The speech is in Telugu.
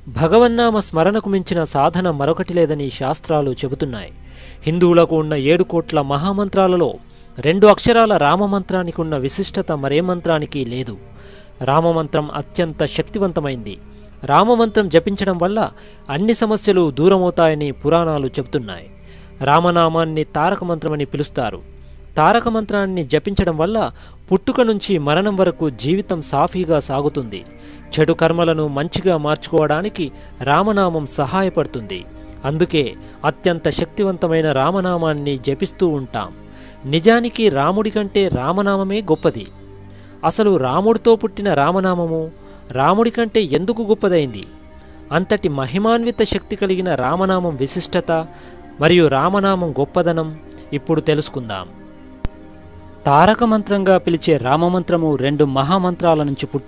భగవన్నామ స్మరణకు మించిన సాధన మరొకటి లేదని శాస్త్రాలు చెబుతున్నాయి. హిందువులకు ఉన్న 7 కోట్ల మహామంత్రాలలో 2 అక్షరాల రామమంత్రానికి ఉన్న విశిష్టత మరే మంత్రానికి లేదు. రామమంత్రం అత్యంత శక్తివంతమైంది. రామమంత్రం జపించడం వల్ల అన్ని సమస్యలు దూరమవుతాయని పురాణాలు చెబుతున్నాయి. రామనామాన్ని తారక మంత్రమని పిలుస్తారు. తారక మంత్రాన్ని జపించడం వల్ల పుట్టుక నుంచి మరణం వరకు జీవితం సాఫీగా సాగుతుంది. చెడు కర్మలను మంచిగా మార్చుకోవడానికి రామనామం సహాయపడుతుంది. అందుకే అత్యంత శక్తివంతమైన రామనామాన్ని జపిస్తూ ఉంటాం. నిజానికి రాముడి కంటే రామనామమే గొప్పది. అసలు రాముడితో పుట్టిన రామనామము రాముడి కంటే ఎందుకు గొప్పదైంది? అంతటి మహిమాన్విత శక్తి కలిగిన రామనామం విశిష్టత మరియు రామనామం గొప్పదనం ఇప్పుడు తెలుసుకుందాం. తారక మంత్రంగా పిలిచే రామమంత్రము 2 మహామంత్రాల నుంచి పుట్టి